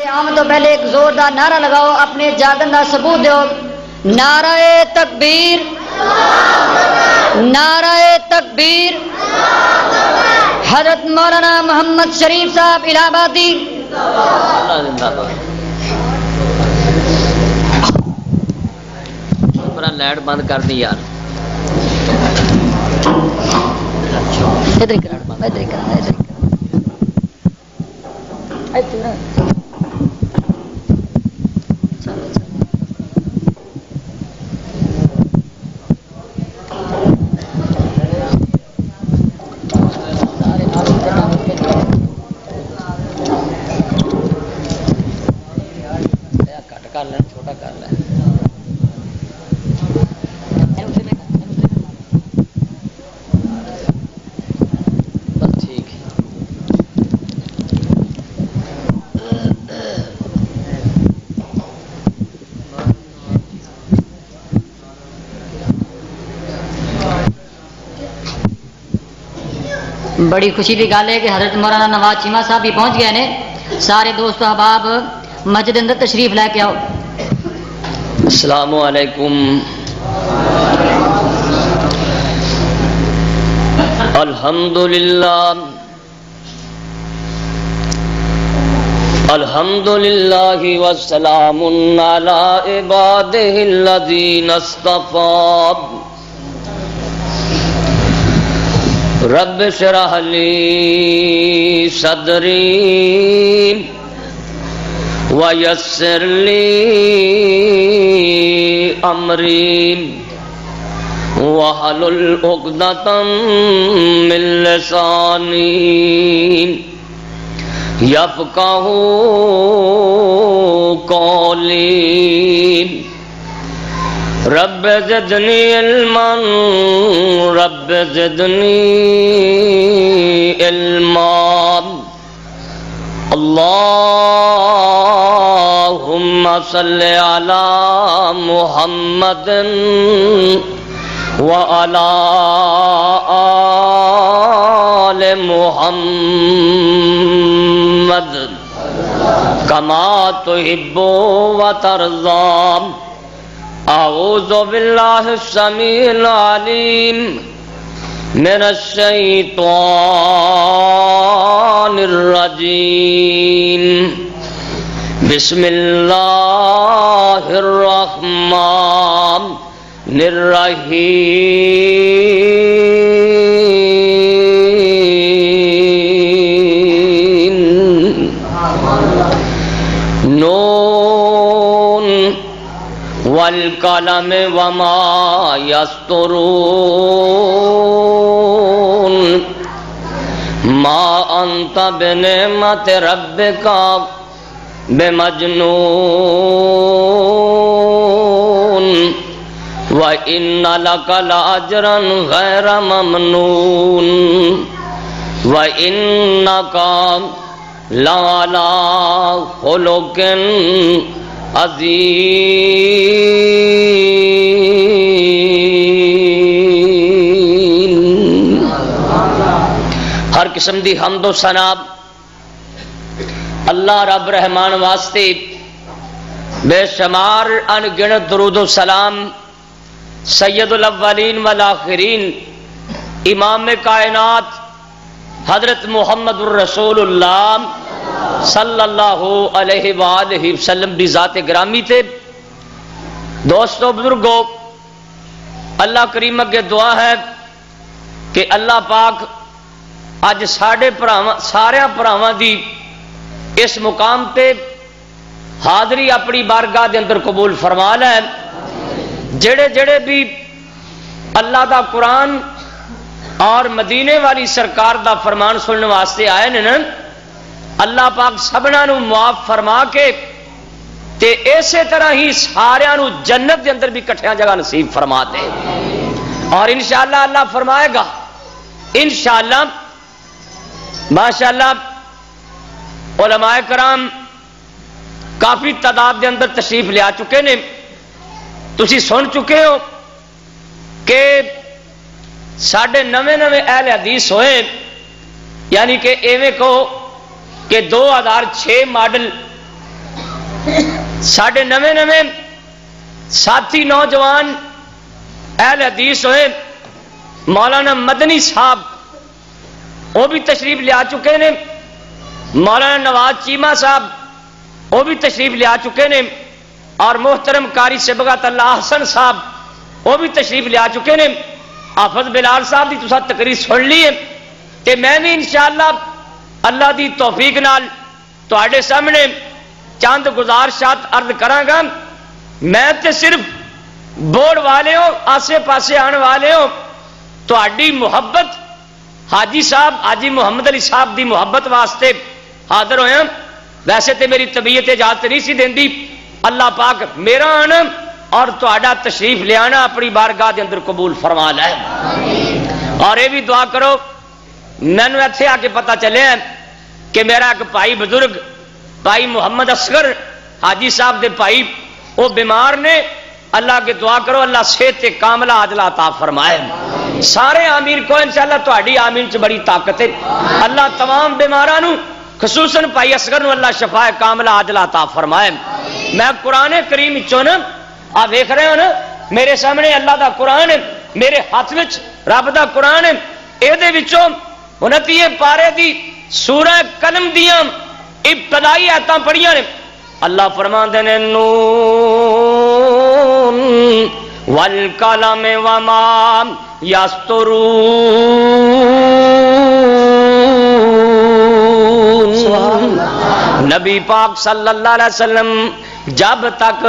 آمد تو پہلے ایک زوردار نعرہ لگاؤ، اپنے جاگن کا ثبوت دیو۔ نعرہ تکبیر، نعرہ تکبیر، حضرت مولانا محمد شریف صاحب الہ آبادی۔ لائٹ بند کر دی یار، ادھر کرا ادھر کرا ادھر کرا۔ کٹ کر لیں، چھوٹا کر لیں۔ بس ٹھیک ہے۔ بڑی خوشی کی گل ہے کہ حضرت مولانا نواز چیمہ صاحب بھی پہنچ گئے نے۔ سارے دوست احباب مسجد اندر تشریف لے کے آؤ۔ السلام علیکم۔ الحمدللہ الحمدللہ والسلام علی عبادہ الذین اصطفیٰ۔ رب اشرح لی صدری ویسر لی امری واحلل عقدۃ من لسانی یفقہوا قولی۔ رب زدنی علما رب زدنی علما۔ اللہم صلی علی محمد وعلی آل محمد کما تحب وترضی۔ اعوذ باللہ السمیع العلیم من الشیطان الرجیم۔ بسم اللہ الرحمن الرحیم۔ نون والقلم وما یسطرون۔ ما انت بنعمت ربک بمجنون وَإِنَّ لَكَ لَأَجْرًا غَيْرَ مَمْنُونٍ وَإِنَّكَ لَعَلَىٰ خُلُقٍ عظیم۔ ہر قسم دی حمد و ثنا اللہ رب رحمان واسطے، بے شمار ان گنت درود و سلام سید الاولین والآخرین امام کائنات حضرت محمد الرسول اللہ صلی اللہ علیہ وآلہ وسلم بھی ذات گرامی تھے۔ دوستو بزرگو، اللہ کریم اگے دعا ہے کہ اللہ پاک اج سارے بھراواں دی اس مقام تے حاضری اپنی بارگاہ دے اندر قبول فرما لے۔ جڑے جڑے بھی اللہ دا قرآن اور مدینے والی سرکار دا فرمان سننے واسطے آئے نے، اللہ پاک سبنا نو معاف فرما کے تے اسی طرح ہی سارے نو جنت دے اندر بھی کٹھیاں جگہ نصیب فرما دے۔ اور انشاءاللہ اللہ فرمائے گا، انشاءاللہ ماشاءاللہ علماء کرام کافی تعداد دے اندر تشریف لیا چکے نے۔ تسی سن چکے ہو کہ ساڑھے نوے اہل حدیث ہوئے، یعنی کہ ایویں کہو کہ 2006 ماڈل ساڈے نویں نویں ساتھی نوجوان اہل حدیث ہوئے مولانا مدنی صاحب وہ بھی تشریف لے آ چکے نے، مولانا نواز چیمہ صاحب وہ بھی تشریف لے آ چکے نے، اور محترم قاری صبغت اللہ حسن صاحب وہ بھی تشریف لے آ چکے نے۔ حافظ بلال صاحب دی تساں تقریر سن لی ہے تے میں بھی انشاءاللہ اللہ دی توفیق نال تواڈے سامنے چند گزارشات عرض کراں گا۔ میں تے صرف بورڈ والے ہو، آسے پاسے آنے والے ہو، تواڈی محبت حاجی صاحب حاجی محمد علی صاحب دی محبت واسطے حاضر ہویا۔ ویسے تے میری طبیعت اجازت نہیں سی دیندی، اللہ پاک میرا آنا اور تہاڈا تشریف لے آنا اپنی بارگاہ دے اندر قبول فرما لے۔ اور یہ بھی دعا کرو، مینوں ایتھے آ کے پتہ چلے کہ میرا ایک بھائی بزرگ بھائی محمد اصغر حاجی صاحب دے بھائی وہ بیمار نے، اللہ کے دعا کرو اللہ صحت کاملہ عاجلہ عطا فرمائے۔ سارے آمین کو انشاءاللہ تہاڈی آمین چ بڑی طاقت ہے۔ اللہ تمام بیماراں نو خصوصاً بھائی اصغر نو اللہ شفا کاملہ عاجلہ عطا فرمائے۔ میں قرآن کریم چوں نا آپ دیکھ رہے ہو نا، میرے سامنے اللہ دا قرآن ہے، میرے ہاتھ وچ رب دا قرآن ہے، اے دے وچوں 29 پارے دی سورہ قلم دیاں ابتدائی آیتاں پڑھیاں نے۔ اللہ فرماندے نے نون والقلم وما یسطرون۔ نبی پاک صلی اللہ علیہ وسلم جب تک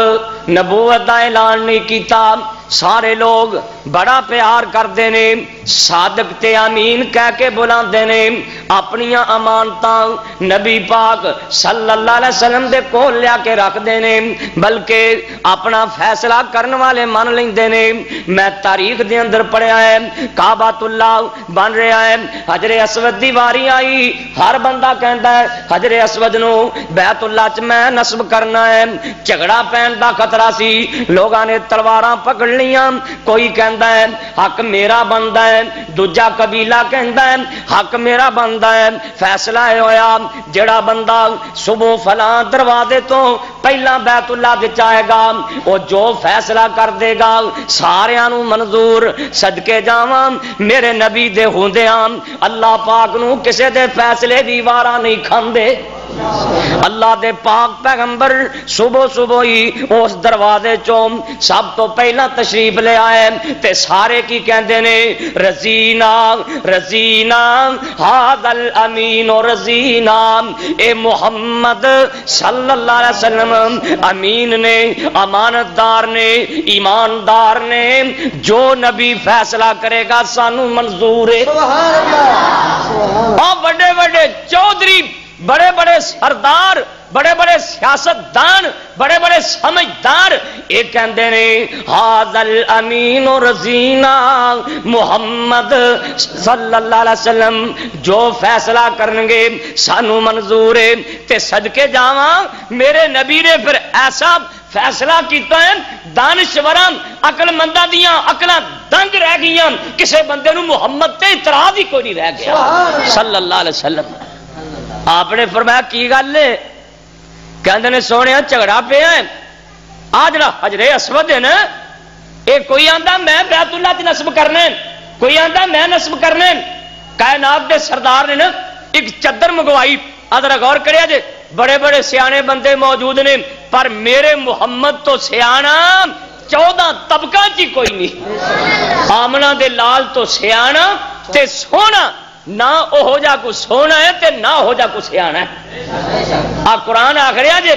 نبوت دا اعلان نہیں کیتا سارے لوگ بڑا پیار کرتے ہیں، صادق تے امین کہہ کے بلاندے نے، اپنی امانتاں نبی پاک صلی اللہ علیہ وسلم دے کول لیا کے رکھتے ہیں، بلکہ اپنا فیصلہ کرن والے من لیندے نے۔ میں تاریخ دے اندر پڑھیا ہے کعبۃ اللہ بن رہا ہے، حجر اسود دی واری آئی، ہر بندہ کہندا ہے حجر اسود نو بیت اللہ چ میں نصب کرنا ہے۔ جھگڑا پین دا خطرہ سی، لوگاں نے تلواراں پکڑ لیاں، کوئی کہندا ہے حق میرا بندا ہے، دوجا قبیلہ کہندا ہے حق میرا بندا ہے۔ فیصلہ ہویا جڑا بندہ صبح فلاں دروازے تو پہلا بیت اللہ وچ آئے گا وہ جو فیصلہ کر دے گا ساریاں نو منظور۔ صدقے جاواں میرے نبی دے ہوندیاں اللہ پاک نو کسے دے فیصلے دی وارا نہیں کھاندے۔ اللہ دے پاک پیغمبر صبح صبح ہی اس دروازے چوں سب تو پہلا تشریف لے آئے تے سارے کی کہندے نے رضینا رضینا ھذا الامین رضینا، اے محمد صلی اللہ علیہ وسلم امین نے، امانت دار نے، ایماندار نے، جو نبی فیصلہ کرے گا سانو منظور ہے۔ اور بڑے بڑے چودھری، بڑے بڑے سردار، بڑے بڑے سیاستدان، بڑے بڑے سمجھدار یہ کہندے نے ھذا الامین رضینا، محمد صلی اللہ علیہ وسلم جو فیصلہ کرنگے سانو منظور ہے۔ تے صدقے جاواں میرے نبی نے پھر ایسا فیصلہ کیتا ہے دانشوراں عقل منداں دیاں عقلاں دنگ رہ گئیاں، کسے بندے نو محمد تے اعتراض ہی کوئی نہیں رہ گیا صلی اللہ علیہ وسلم۔ آپ نے فرمایا کی گل ہے؟ کہندے نے سونے جھگڑا پیا ہے آ جڑا حجر اسود ہے نا، اے کوئی آندا میں بیت اللہ تے نصب کرنا ہے، کوئی آندا میں نصب کرنا ہے۔ کائنات دے سردار نے نا ایک چادر منگوائی، ذرا غور کریا جے، بڑے بڑے سیانے بندے موجود نے پر میرے محمد تو سیانا 14 طبقہ چی کوئی نہیں۔ آمنہ دے لال تو سیانا تے سونا، نہ ہو جا کو سونا ہے تے نہ ہو جا کو سیانا ہے۔ آ قرآن آخریا جے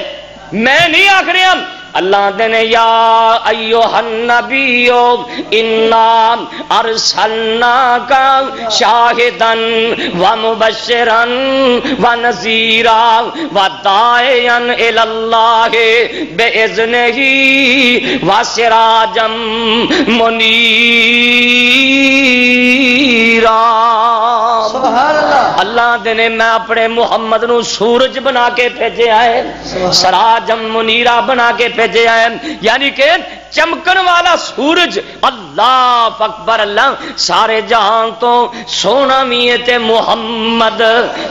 میں نہیں آخریا، اللہ دینے یا ایوہ النبیو انا ارسلناکا شاہدن ومبشرن ونذیرا وداعیا الاللہ باذنہ وسراجا منیرا۔ سبحان اللہ۔ اللہ دینے میں اپنے محمد نو سورج بنا کے بھیجے آئے، سراجا منیرا بنا کے بھیجے آئے، یعنی کہ چمکن والا سورج اللہ اللہ اکبر اللہ سارے جہان تو سونا بھی ہے تے محمد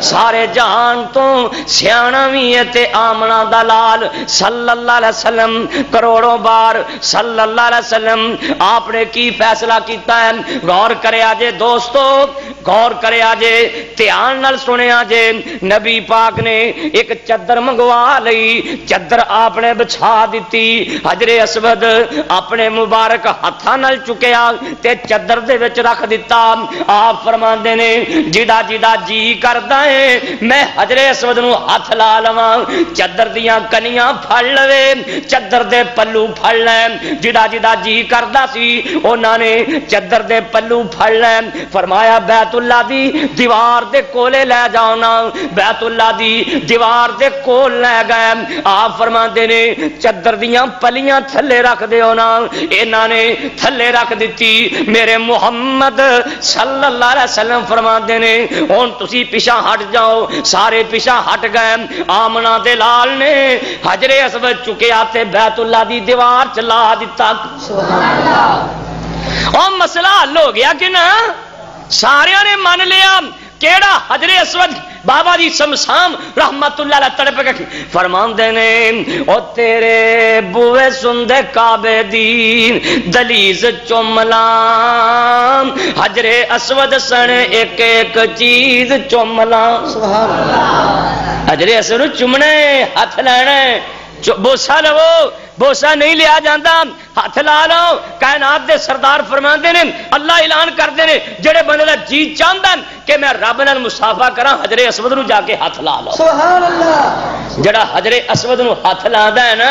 سارے جہان تو سیانا بھی ہے تے آمنہ دا لال صلی اللہ علیہ وسلم کروڑوں بار صلی اللہ علیہ وسلم آپ نے کی فیصلہ کیتا ہے غور کرے آجے دوستو غور کرے آجے دھیان نال سنے آجے نبی پاک نے ایک چادر منگوا لئی چادر آپ نے بچھا دیتی حجر اسود اپنے مبارک ہاتھاں نال چکیا تے چادر دے وچ رکھ دیتا آپ فرماندے نے جدا جدا جی کردا ہے میں حجر اسود نو ہاتھ لا لواں چادر دیاں کنیاں پھڑ لوے چادر دے پلو پھڑ لے جدا جدا جی کردا سی انہاں نے چادر دے پلو پھڑ لے فرمایا بیت اللہ دی دیوار دے کولے لے جاؤ نا بیت اللہ دی دیوار دے کول لے گئے آپ فرماندے نے چادر دیاں پلیاں تھلے رکھ دیو نا انہاں نے تھلے رکھ دیتی میرے محمد صلی اللہ علیہ وسلم فرماندے نے ہن تسی پیچھے ہٹ جاؤ سارے پیچھے ہٹ گئے آمنہ دے لال نے حجر اسود چکیا تے بیت اللہ دی دیوار چلا دیتا سبحان اللہ اور مسئلہ حل ہو گیا کہ نا سارے نے من لیا کیڑا حجر اسود بابا جی سمسام رحمت اللہ علیہ تڑپ کے فرماندے نے او تیرے بوے سندے کعبے دی دلیز چوملا حجر اسود سن ایک ایک چیز چوملا سبحان اللہ حجر اسود چومنے ہاتھ لینے بوسا لو بوسا نہیں لیا جاندہ ہاتھ لا لو کائنات دے سردار فرماندے نے اللہ اعلان کردے نے جڑے بندے دا جی چاہندا کہ میں رب نال مصافحہ کراں حجر اسود نو جا کے ہاتھ لا لو سبحان اللہ جڑا حجر اسود نو ہاتھ لاندا ہے نا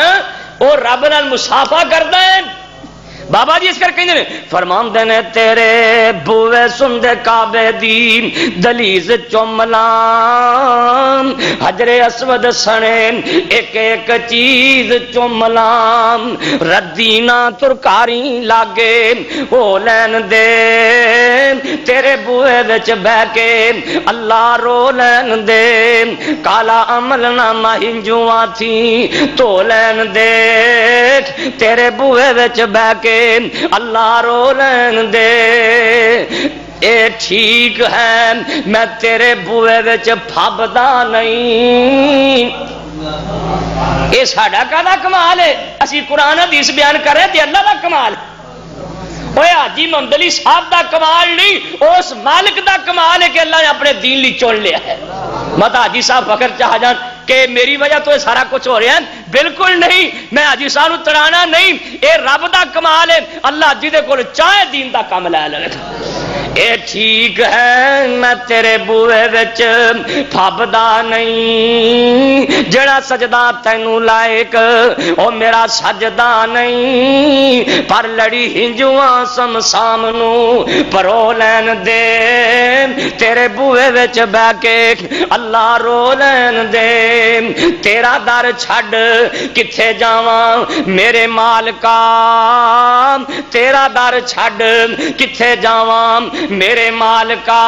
او رب نال مصافحہ کردا ہے بابا جی اس کر کہیں فرماندے نے تیرے بوے سندے کعبے دی دلیز چوملا حجر اسود سنے ایک ایک چیز چوملا ردینا ترکاری لاگے ہو لین دے تیرے بوے وچ بہ کے اللہ رو لین دے کالا عمل نامہ ہنجواں تھی تو لین دے تیرے بوے وچ بہ کے اللہ رو لین دے اے ٹھیک ہے میں تیرے بوئے وچ پھبدا نہیں اے ساڈا کہدا کمال ہے اسی قرآن حدیث بیان کر رہے تے اللہ دا کمال اوے حاجی محمد علی صاحب دا کمال نہیں اس مالک دا کمال ہے کہ اللہ نے اپنے دین لی چن لیا ہے مت حاجی صاحب فخر چاہ جان کہ میری وجہ تو یہ سارا کچھ ہو رہا ہے بالکل نہیں میں حاجی صاحب تڑانا نہیں اے رب دا کمال ہے اللہ جی دے کول چاہے دین دا کام لے لے اے ٹھیک ہے میں تیرے بوئے وچ پھبدا نہیں جڑا سجدہ تینوں لائق او میرا سجدہ نہیں پر لڑی ہنجواں سمسام نو پرو لین دے تیرے بوئے وچ بہ کے اللہ رو لین دے تیرا در چھڈ کتھے جاواں میرے مالکا تیرا در چھڈ کتھے جاواں میرے مالکا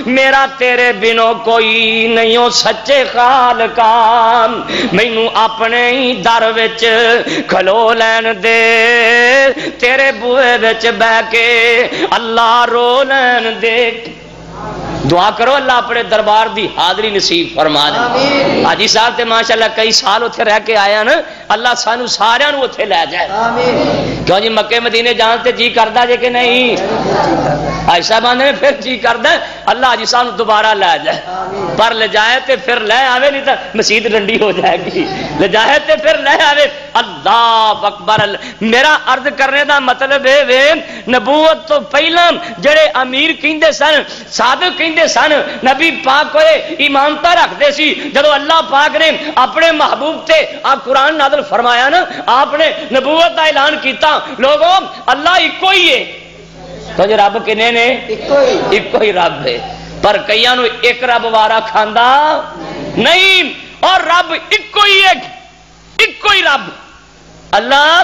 میرا تیرے بنو کوئی نہیں ہو سچے خالقا مینوں اپنے ہی در وچ کھلو لین دے تیرے بوئے وچ بہ کے اللہ رو لین دے دعا کرو اللہ اپنے دربار دی حاضری نصیب فرما دے حاجی صاحب تے ماشاءاللہ کئی سال اتھے رہ کے آیا نا اللہ سانو سارے نو اتھے لے جائے کیوں جی مکے مدینے جان تے جی کردا جے کہ نہیں حاجی صاحب آنے میں پھر جی کردا اللہ حاجی صاحب نو دوبارہ لے جائے پر لے جائے تے پھر لے آوے نہیں تا مسجد رنڈی ہو جائے گی لے جائے تے پھر لے آوے اللہ اکبر میرا عرض کرنے دا مطلب ہے وے نبوت تو پہلا جڑے امیر کہندے سن صادق کہندے سن نبی پاک کوئے ایمانتا رکھ دے سی جدو اللہ پاک نے اپنے محبوب تے آپ قرآن نازل فرمایا نا آپ نے نبوت دا اعلان کیتا لوگوں اللہ ایکو ہی ہے تو جو رب کنے نے ایکو ہی رب ہے پر کئیاں نو ایک رب وارا کھاندا نہیں اور رب ایکو ہی ایکو ہی رب اللہ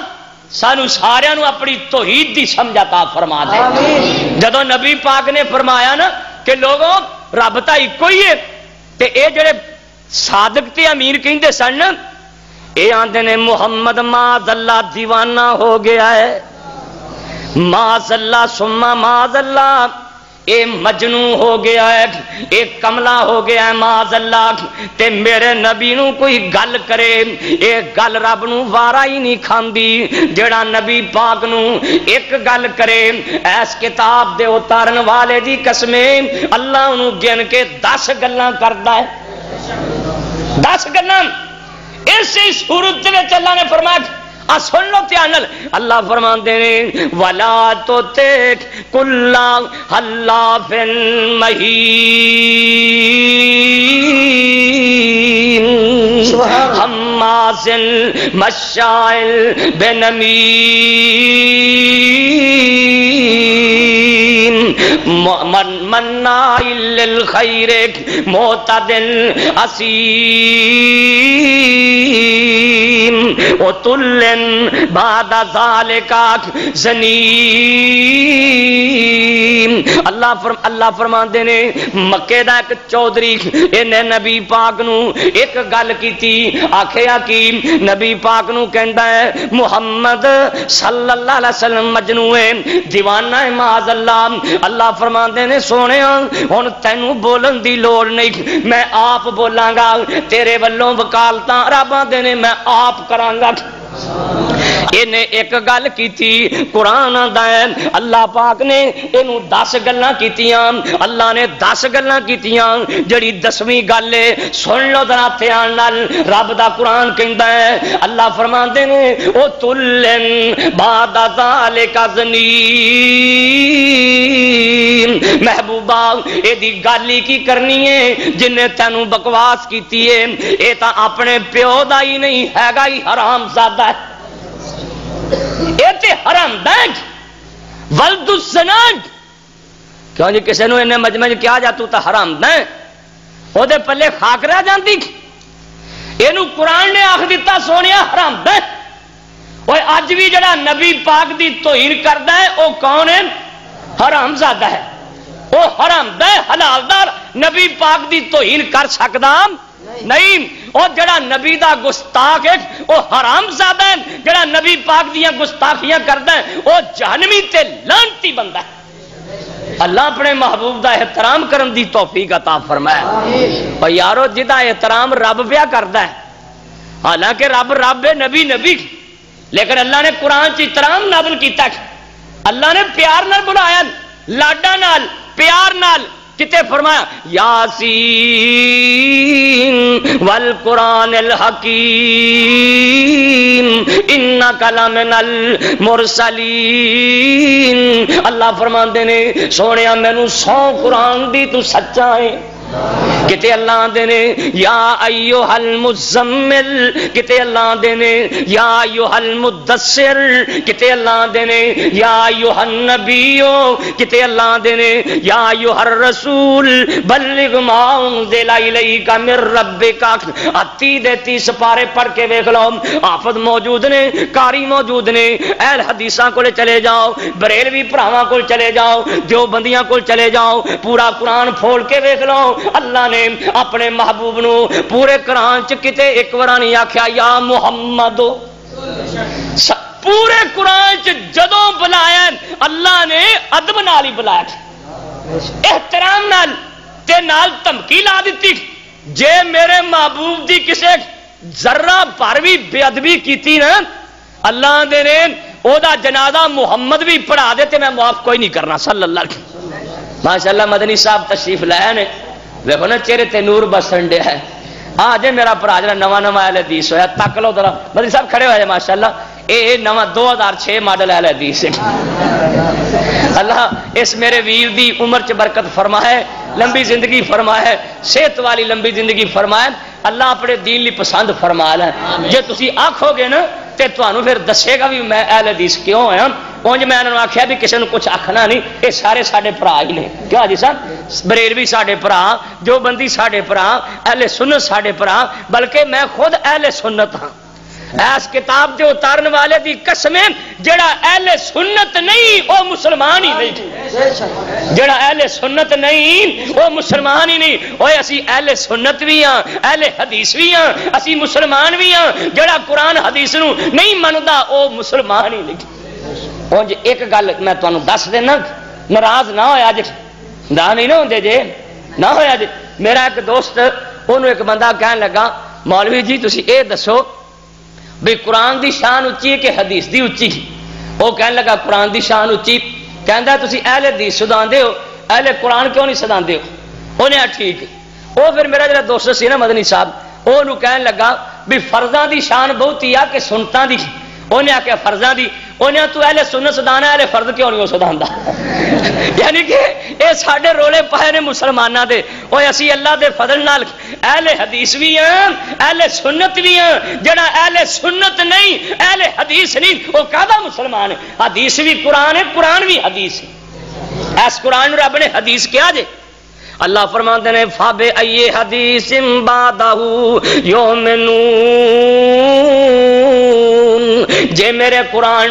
سانو سارے نو اپنی توحید دی سمجھ عطا فرما دے جدو نبی پاک نے فرمایا نا کہ لوگوں رب تا ایکو ہی ہے تے اے جڑے صادق تے امیر کہندے سن اے آندے نے محمد ماذ اللہ دیوانہ ہو گیا ہے معاذ اللہ ثم معاذ اللہ، اے مجنوں ہو گیا ہے، اے کملا ہو گیا ہے معاذ اللہ، تے میرے نبی نو کوئی گل کرے، اے گل رب نو وارا ہی نہیں کھاندی، جڑا نبی پاک نو ایک گل کرے، ایس کتاب دے اتارن والے دی قسمیں اللہ انہوں گن کے 10 گلاں کردا ہے، 10 گلاں۔ اسی صورت میں اللہ نے فرمایا سن لو پیانل، اللہ فرماندے نے ولا تطع کل حلاف مہین حماز مشاء بنمیم مناع للخیر معتد اثیم عتل بعد ذالک زنیم۔ اللہ فرماندے نے مکے دا ایک چودھری انہیں نبی پاک نو ایک گل کیتی، آکھیا کی نبی پاک نو کہندا ہے محمد صلی اللہ علیہ وسلم مجنون ہے، دیوانہ ہے معاذ اللہ۔ اللہ فرماندے نے سونیا ہن تینوں بولن دی لوڑ نہیں، میں آپ بولاں گا، تیرے ولوں وکالتاں رب دے نے میں آپ کراں گا۔ انہیں ایک گل کی تھی قرآن آندا ہے اللہ پاک نے انہوں 10 گلاں کیتیاں، اللہ نے 10 گلاں کیتیاں، جڑی 10ویں گل ہے سن لو ذرا دھیان نال، رب دا قرآن کہندا ہے اللہ فرماندے نے او تلن بعد ذالک زنیم، محبوبہ اے دی گالی کی کرنی ہے جن نے تینوں بکواس کیتی ہے، اے تا اپنے پیو دا ہی نہیں ہیگا ہی حرام زادہ ہے، ایتے حرام دینگ ولد الزناد، کیوں جی کسے نو انہیں مجمع کیا جا تو تا حرام دیں او دے پلے خاک رہ جاندی، اینو قرآن نے آخ دیتا سونیا حرام دیں۔ اوہ آج بھی جڑا نبی پاک دی توہین کردہ ہے او کون ہے؟ حرام زادہ ہے، او حرام دیں حلال دار نبی پاک دی توہین کر سکدا نہیں، اور جڑا نبی دا گستاخ ہے وہ حرام زادہ ہے، جڑا نبی پاک دیاں گستاخیاں کردا ہے وہ جہنمی تے لعنتی بندہ ہے۔ اللہ اپنے محبوب دا احترام کرن دی توفیق عطا فرمائے۔ اور یارو جدا احترام رب پیا کردا ہے، حالانکہ رب ہے، نبی نبی، لیکن اللہ نے قرآن چ احترام نازل کیتا ہے، اللہ نے پیار نال بلایا، لاڈا نال پیار نال، کتے فرمایا یاسین والقرآن الحکیم انک لمن المرسلین۔ اللہ فرماندے نے سونیا مینوں سو قرآن دی تو سچا ہے، کتے اللہ دے نے یا ایوہ المزمل، کتے اللہ دے نے یا ایوہ المدثر، کتے اللہ دے نے یا ایوہ النبیو، کتے اللہ دے نے یا ایوہ الرسول بلغ ما انزل الیک من ربک۔ اتی دے 30 پارے پڑھ کے دیکھ لو، حافظ موجود نے، قاری موجود نے، اہل حدیثاں کو چلے جاؤ، بریلوی بھراواں کو چلے جاؤ، دیوبندیاں کو چلے جاؤ، پورا قرآن پھوڑ کے دیکھ لو، اللہ نے اپنے محبوب نو پورے قرآن چ کتے ایک بار نہیں آکھیا یا محمد، پورے قرآن چ جدوں بلایا اللہ نے ادب نال ہی بلایا، احترام نال تے نال دھمکی لا دیتی، جے میرے محبوب دی کسے ذرہ بھر بھی بے ادبی کیتی نا اللہ دے نے او دا جنازہ محمد بھی پڑھا دیتے میں معاف کوئی نہیں کرنا صلی اللہ علیہ وسلم۔ ماشاءاللہ مدنی صاحب تشریف لائے نے، دیکھو نا چہرے تے نور بسن ڈے ہے، آج میرا بھرا جڑا نواں نواں اہل حدیث ہویا، تک لو ذرا مدنی صاحب کھڑے ہوئے ماشاءاللہ، اے نواں 2006 ماڈل اہل حدیث ہے۔ اللہ اس میرے ویر دی عمر چ برکت فرمائے، لمبی زندگی فرمائے، صحت والی لمبی زندگی فرمائے، اللہ اپنے دین لی پسند فرما لے۔ جے تسی آکھو گے نا تے تانوں پھر دسے گا بھی میں اہل حدیث کیوں ہاں، اونج میں انہوں نے آکھیا بھی کسی نے کچھ آکھنا نہیں، یہ سارے ساڈے بھرا ہی نے، کیا جی صاحب، بریلوی ساڈے بھرا، جو بندی ساڈے بھرا، اہل سنت ساڈے بھرا، بلکہ میں خود اہل سنت ہاں۔ اس کتاب جو اتارن والے دی قسمیں جڑا اہل سنت نہیں وہ مسلمان ہی نہیں، جڑا اہل سنت نہیں وہ مسلمان ہی نہیں۔ اوے اسی اہل سنت بھی ہاں، اہل حدیث بھی ہاں، اسی مسلمان بھی ہاں، جڑا قرآن حدیث نو نہیں مندا وہ مسلمان ہی نہیں۔ ہوں جی ایک گل میں تمہیں دس دینا، ناراض نہ ہویا جی، نہ نہیں نہ ہوندے جی، نہ ہویا جی۔ میرا ایک دوست انہوں ایک بندہ کہنے لگا مولوی جی تسی اے دسو بھی قرآن دی شان اچھی ہے کہ حدیث دی اچھی؟ وہ کہنے لگا قرآن دی شان اچھی، کہندا تسی اہل حدیث سداندے ہو، اہل قرآن کیوں نہیں سداندے ہو؟ انہیں ٹھیک ہے۔ وہ پھر میرا جڑا دوست سی نا مدنی صاحب، وہ کہنے لگا بھی فرضاں دی شان بہت ہی آ کہ سنتاں دی، انہیں آخیا فرضاں دی، انہیں تو اہل سنت سدانا اہل فرض کیوں نہیں سداندا؟ یعنی کہ یہ سارے رولے پائے نے مسلمانوں دے، وہ اسی اللہ دے فضل نال اہل حدیث بھی ہیں اہل سنت بھی ہیں، جڑا اہل سنت نہیں اہل حدیث نہیں وہ کہدا مسلمان ہے؟ حدیث بھی قرآن ہے، قرآن بھی حدیث ہے۔ اس قرآن رب نے حدیث کیا جے؟ اللہ فرماتے ہیں فَبِ أَيِّ حَدِيثٍ بَعْدَهُ يُؤْمِنُونَ، جے میرے قرآن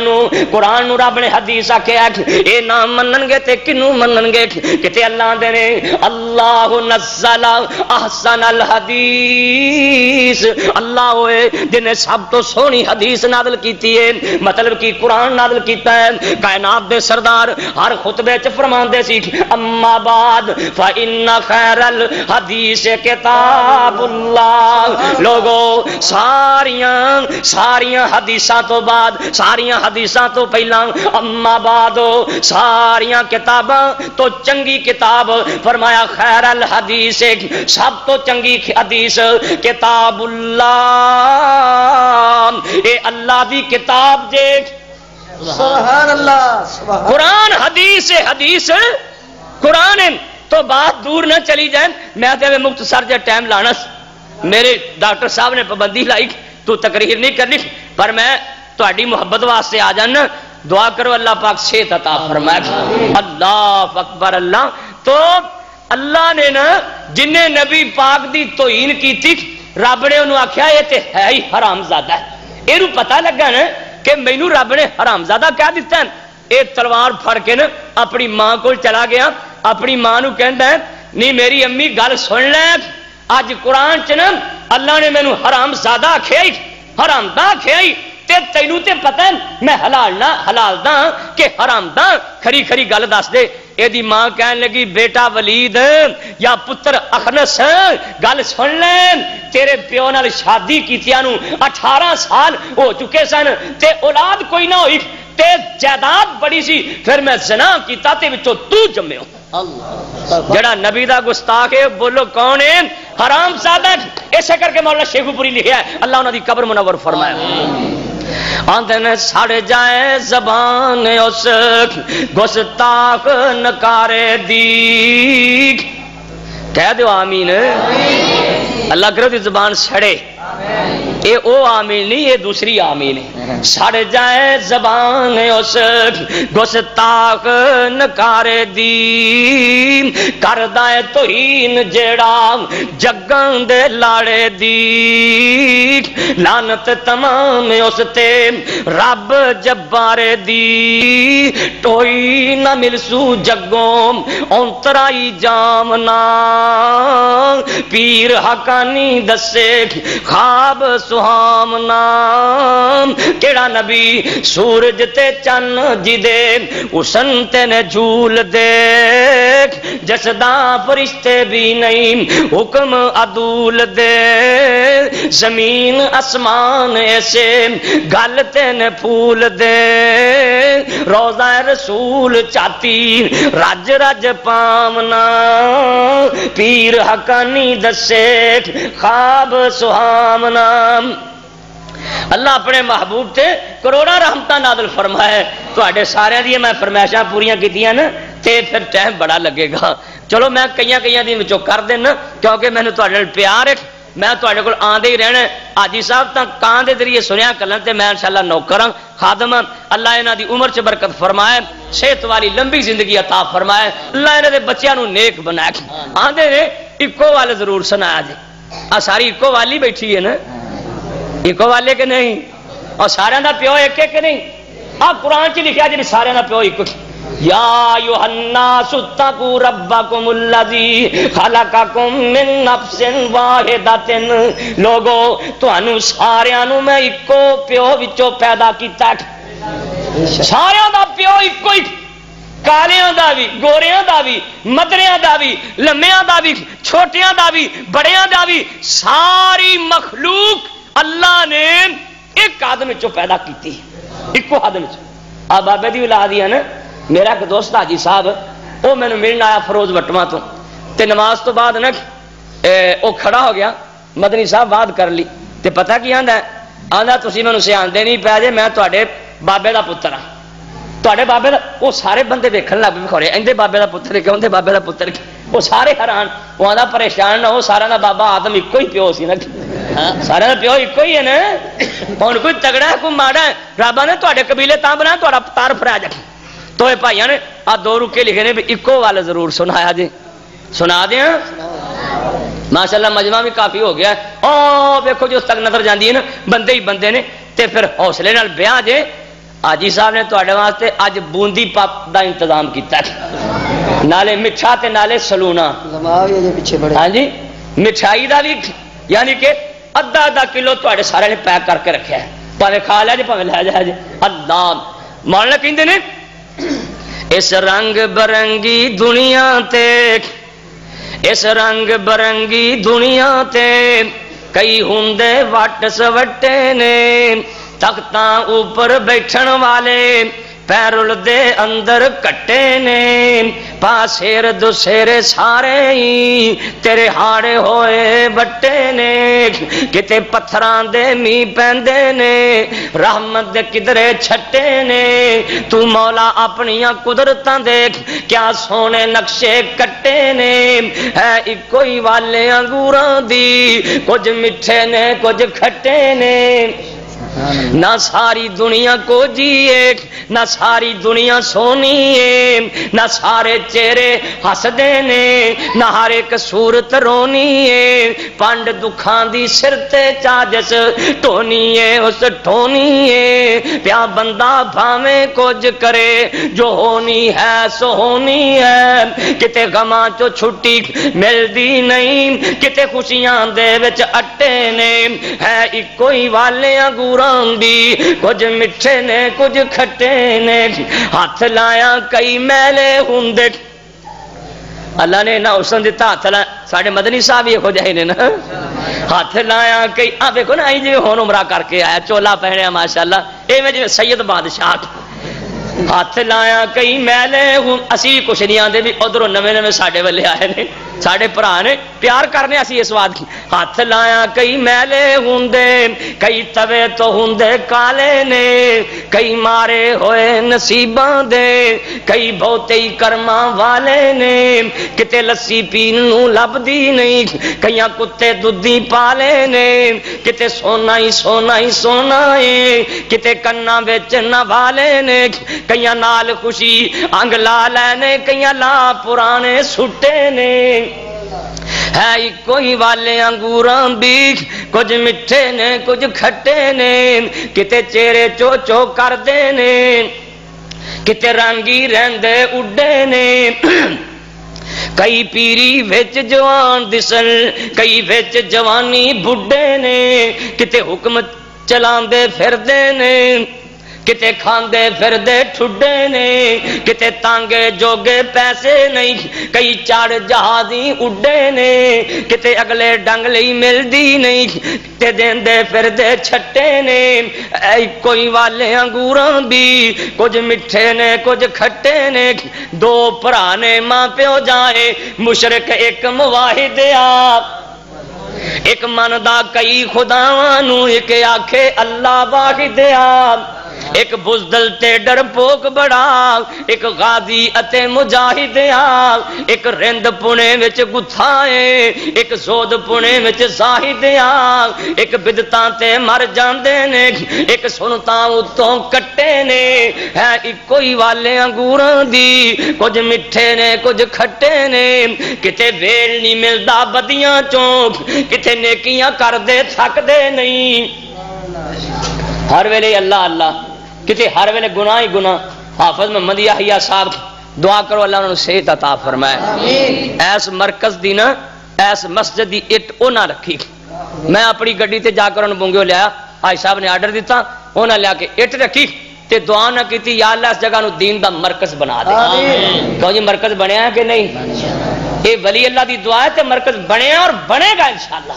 نو رب نے حدیث آکھیا اے نہ منن گے تے کنوں منن گے؟ کتے اللہ دے نے اللہ نزل احسن الحدیث، اللہ ہوئے جن نے سب تو سونی حدیث نازل کیتی ہے، مطلب کہ قرآن نازل کیتا ہے۔ کائنات دے سردار ہر خطبے چ فرماندے سی اما بعد فإن خیر الحدیث کتاب اللہ، لوگو ساریاں حدیثاں تو بعد، ساریاں حدیثاں تو پہلا، اما بعد ساریاں کتاباں تو چنگی کتاب فرمایا خیر الحدیث سب تو چنگی حدیث کتاب اللہ، اے اللہ دی کتاب جے، سبحان اللہ، قرآن حدیث قرآن تو بات دور نہ چلی جائے۔ میں تو مختصر جا ٹائم لانا، میرے ڈاکٹر صاحب نے پابندی لائی تو تقریر نہیں کرنی، پر میں تہاڈی محبت واسطے آ جانا، دعا کرو اللہ پاک صحت عطا فرمائے۔ اللہ اکبر اللہ۔ تو اللہ نے نا جن نبی پاک دی توہین کی تھی، رب نے انہوں آخیا یہ تے ہے ہی حرام زادہ ہے۔ یہ پتہ لگا نا کہ مینوں رب نے حرام زادہ کہہ دیتا ہے۔ یہ تلوار پھڑ کے نا اپنی ماں کو چلا گیا، اپنی ماں نو کہندا ہے نہیں میری امی گل سن لے، اج قرآن چ نا اللہ نے مینوں حرام زادہ آکھیا ہی، حرام دا آکھیا ہی، تے تینوں تے پتہ ہے میں حلال دا کہ حرام دا، کھری کھری گل دس دے۔ ایدی ماں کہن لگی بیٹا ولید یا پتر اخنس گل سن لے، تیرے پیو نال شادی کیتیاں نو 18 سال ہو چکے سن تے اولاد کوئی نہ ہوئی تے جائیداد بڑی سی، پھر میں زنا کیتا تے وچوں تو جمے ہو۔ جڑا نبی دا گستاخ ہے بولو کون ہے؟ حرام زادہ۔ ایسے کر کے مولانا شیخو پوری لکھیا ہے، اللہ انہاں دی قبر منور فرمائے۔ آندن سڑ جائے زبان اس گستاخ نکارے دی، کہہ دو آمین۔ اللہ کرو دی زبان سڑے، اے او آمین نہیں، یہ دوسری آمین ہے۔ سڑ جائے زبان اس گستاخ نکارے دی، کردہ توہین جیڑا جگاں دے لاڑے دی، لعنت تمام اس تے رب جبارے دی، ٹوئی نہ ملسو جگوں اونترائی جامنا، پیر حقانی دسے خواب سہامنا، کیڑا نبی سورج تے چن جی دے حسن تے نے جھول دیکھ، جسدا فرشتے بھی نہیں حکم عدول دے، زمین اسمان ایسے گل تے نے پھول دے، روضہ رسول چاہتی رج رج پامنا، پیر حقانی دسے خواب سہامنا۔ اللہ اپنے محبوب تے کروڑا رحمتہ نازل فرمائے، تواڈے سارے دی میں فرمائشاں پوریاں کیتیاں نا تے پھر ٹائم بڑا لگے گا۔ چلو میں کئی دن وچوں کر دینا کیونکہ مینوں تواڈے نال پیار ہے، میں تواڈے کول آندے ہی رہنا۔ حاجی صاحب تاں کان دے ذریعے سنیا کرن تے میں انشاءاللہ نوکر ہاں، خادم ہاں۔ اللہ انہاں دی عمر چ برکت فرمائے، صحت والی لمبی زندگی عطا فرمائے، اللہ انہاں دے بچیاں نوں نیک بنائے۔ آندے نے اکو والے ضرور سنایا جی، آ ساری اکو والی بیٹھی ہے نا، ایکو والے کہ نہیں؟ اور سارے دا پیو ایک ہے کہ نہیں؟ آپ قرآن چ لکھا جی سارے دا پیو ایک۔ یا ایھا الناس اتقوا ربکم الذی خلقکم من نفس واحدۃ، لوگو تانوں ساریاں نوں میں ایکو پیو وچوں پیدا کیتا، سارا دا پیو ایک ہی، کالیاں دا بھی، گوریاں دا بھی، مدریاں دا بھی، لمیاں دا بھی، چھوٹیاں دا بھی، بڑیاں دا بھی، ساری مخلوق اللہ نے ایک آدمی چو پیدا کی، ایک آدمی چو. آپ بابے دی اولاد ہی ہے نا. میرا ایک دوست حاجی صاحب وہ مینوں ملن آیا فروز وٹواں تو، تے نماز تو بعد نا وہ کھڑا ہو گیا، مدنی صاحب بات کر لی تے پتہ کی آندا ہے؟ آندا تسی مینوں سیاندے نہیں پے جے، میں تواڈے بابے دا پتر ہاں. تواڈے بابے دا، وہ سارے بندے ویکھن لگ پے کھڑے، اندے بابے دا پتر کیوں، اندے بابے دا پتر کیوں، وہ سارے حیران. وہ آندا پریشان نہ ہو، سارا دا بابا آدم ایک ہی پیو سی نا، سارا دا پیو ایک ہی ہے نا. ہن کوئی تگڑا ہے کوئی ماڑا ہے، رب نے تواڈے قبیلے تاں بنا تواڈا تعارف رہ جائے. تو اے بھائیاں نے آ دو رکے لکھے نے بھی اکو والے ضرور سنایا جی، سنا دیا. ماشاءاللہ مجمع بھی کافی ہو گیا. او دیکھو جو اس تک نظر جاندی ہے نا، بندے ہی بندے نے. تے پھر حوصلے نال بیاہ جے. حاجی صاحب نے تواڈے واسطے اج بوندی پاپ دا انتظام کیتا ہے، نالے میٹھا تے نالے سلونا. ہاں جی مٹھائی دا بھی، یعنی کہ ادھا ادھا کلو تواڈے سارے نے پیک کر کے رکھیا ہے، پاویں کھا لیا جی پاویں لے جا جی. اللہ مولانا کہندے نے اس رنگ برنگی دنیا تے، اس رنگ برنگی دنیا تے کئی ہوندے وٹ سوٹے نے، تختاں اوپر بیٹھن والے پیرل دے اندر کٹے نے، پاسیر دوسرے سارے ہی تیرے ہاڑے ہوئے بٹے نے، کتے پتھران دے می پیندے نے، رحمت دے کدرے چھٹے نے، تو مولا اپنیاں قدرتاں دیکھ کیا سونے نقشے کٹے نے، ہے ایک کوئی والے انگوراں دی، کچھ مٹھے نے کچھ کھٹے نے. نہ ساری دنیا کو جیے، نہ ساری دنیا سونی ہے، نہ سارے چہرے ہسدے نے، نہ ہر ایک صورت رونی ہے. پانڈ دکھان دی سر تے چاجس ٹونی ہے، اس ٹونی ہے. پیا بندہ بھاویں کچھ کرے، جو ہونی ہے سو ہونی ہے. کتے غماں چو چھٹی ملدی نہیں، کتے خوشیاں دے وچ اٹے نے، ہے ایک کوئی والے انگور بھی، کچھ مٹھے نے کچھ کھٹے نے. ہاتھ لایا کئی میلے ہوندے، اللہ نے نہ حسن دیتا ہاتھ لایا. ساڑھے مدنی صاحب یہ ہو جائے نا، ہاتھ لایا کئی. آپ دیکھو نا آئی جی ہون عمرہ کر کے آیا، چولا پہنے ماشاءاللہ، اے میں جی سید بادشاہ. ہاتھ لایا کئی میلے ہوں، اسی کچھ نہیں آندے بھی ادھروں نویں نویں ساڈے والے آئے نے، ساڈے بھرا نے پیار کرنے اسی اس بات کی. ہاتھ لایا کئی میلے ہوندے، کئی توے تو ہوندے کالے نے، کئی مارے ہوئے نصیباں دے، کئی بہتے ہی کرماں والے نے. کتے لسی پین نوں لبدی نہیں، کئیاں کتے دودھی پالے نے، کتے سونا ہی سونا ہی سونا ہے، کتے کنا وچ نوالے نے، کئیاں نال خوشی انگ لا لینے، کئیاں لا پرانے سٹے نے. ہے کوئی والے انگوراں بھی، کچھ مٹھے نے کچھ کھٹے نے، کتے چہرے چو چو کر دے نے، کتے رنگی رہندے اڈے نے. کئی پیری وچ جوان دسن، کئی وچ جوانی بڈھے نے، کتے حکم چلاندے پھردے نے، کتے کھاندے پھردے ٹھڈے نے، کتے تانگے جوگے پیسے نہیں، کئی چاڑ جہازی اڈے نے، کتے اگلے ڈنگ لئی ملدی نہیں، کتے دیندے پھردے چھٹے نے. اے کوئی والے انگوراں بھی، کچھ مٹھے نے کچھ کھٹے نے. دو بھرا نے ماں پیو جائے، مشرک ایک مواحد آپ، ایک مندا کئی خداواں نوں، ایک آکھے اللہ واحد آپ. ایک بزدل تے ڈر پوک بڑا، ایک غازی اتے مجاہد آ. ایک رند پونے وچ گتھائے، ایک زود پونے وچ زاہد آ. ایک بدتاں تے مر جاندے نے، ایک سنتاں اتوں کٹے نے. ہے ایک ہی والے انگوراں دی، کچھ مٹھے نے کچھ کھٹے نے. کتے ویل نہیں ملدا بدیاں چوں، کتے نیکیاں کر دے تھک دے نہیں. ہر ویلے اللہ اللہ، کتے ہر ویلے گناہ ہی گناہ. حافظ محمد یحییٰ صاحب دعا کرو اللہ انہوں صحت عطا فرمائے. ایس مرکز دی نا، ایس مسجد دی اٹ او نہ رکھی. میں اپنی گڈی تے جا کر انہوں بونگیو لیا، آج صاحب نے آرڈر دیتا، انہوں لیا کے اٹ رکھی تے دعا نہ کیتی یا اللہ اس جگہ نو دین دا مرکز بنا دے کہو جی مرکز بنیا ہے کہ نہیں اے ولی اللہ دی دعا ہے تے مرکز بنیا اور بنے گا انشاءاللہ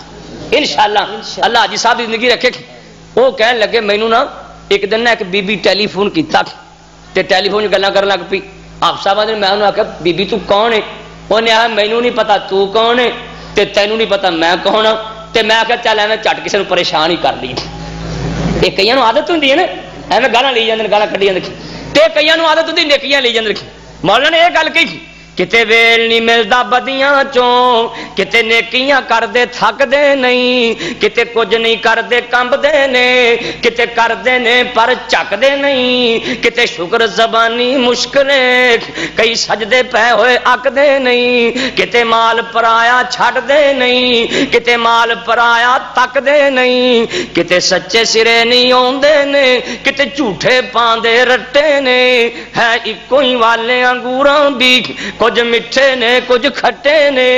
انشاءاللہ اللہ حاجی صاحب دی زندگی رکھے وہ کہنے لگے مینوں نا ایک دن نا ایک بی بی ٹیلی فون کیتا تے ٹیلی فون گلاں کرن لگ پئی آپ صاحب نے میں انہوں نے آخیا بی بی تو کون ہے انہیں آخیا مینوں نہیں پتا تو کون ہے تے تینوں نہیں پتا میں کون ہوں تے میں آخیا چل ایویں جھٹ کسی کو پریشان ہی کر لی یہ کئی عادت ہوتی ہے نا ایویں گالاں لی جاندے گالاں کڈی جاندے تے کئی عادت ہوتی نیکیاں لی جاندے مولا نے یہ گل کہی کتے ویل نہیں ملتا بدیاں چوں کتے نیکیاں کردے تھک دے نہیں کتے کچھ نہیں کردے کمب دے نے کتے کردے نے پر چک دے نہیں کتے شکر زبانی مشکل کئی سجدے پے ہوئے اک دے نہیں کتے مال پرایا چھڈ دے نہیں کتے مال پرایا تک دے نہیں کتے سچے سرے نہیں آندے نے کتے جھوٹے پاندے رٹے نے ہے اکو ہی والے انگوراں بھی کچھ مٹھے نے کچھ کھٹے نے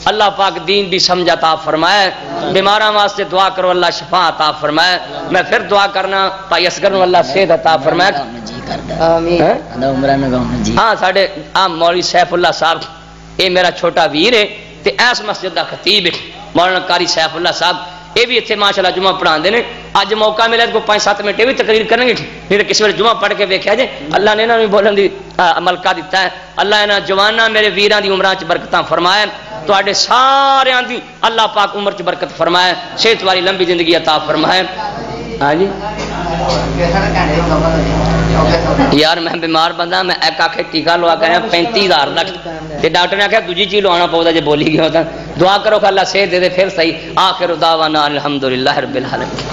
اللہ پاک دین دی سمجھ عطا فرمائے بیماراں واسطے دعا کرو اللہ شفا عطا فرمائے میں پھر دعا کرنا بھائی اصغر نو اللہ صحت عطا فرمائے آمین ہاں ساڈے مولوی سیف اللہ صاحب یہ میرا چھوٹا ویر ہے تے ایس مسجد دا خطیب ہے مولانا قاری سیف اللہ صاحب یہ بھی اتنے ماشاءاللہ جمعہ پڑھاندے نے اج موقع ملے تو 5-7 منٹ بھی تقریر کریں گے نہیں تو کسی ویلے جمعہ پڑھ کے ویکھیا جے اللہ نے انہاں نوں بولن دی ملکہ دیتا ہے اللہ انہاں جواناں میرے ویراں دی عمراں چ برکتاں فرمائے تواڈے ساریاں دی اللہ پاک عمر چ برکت فرمائے صحت والی لمبی زندگی عطا فرمائے ہاں جی یار میں بیمار بندہ میں ایک آنکھ ٹیکا لوا کے 35,000 لکھ تے ڈاکٹر نے آخیا دوجی چیز لوانا پودا جے بولی گیا ہوتا دعا کرو کہ اللہ صحت دے دے پھر صحیح آخر دعوانا الحمدللہ رب العالمین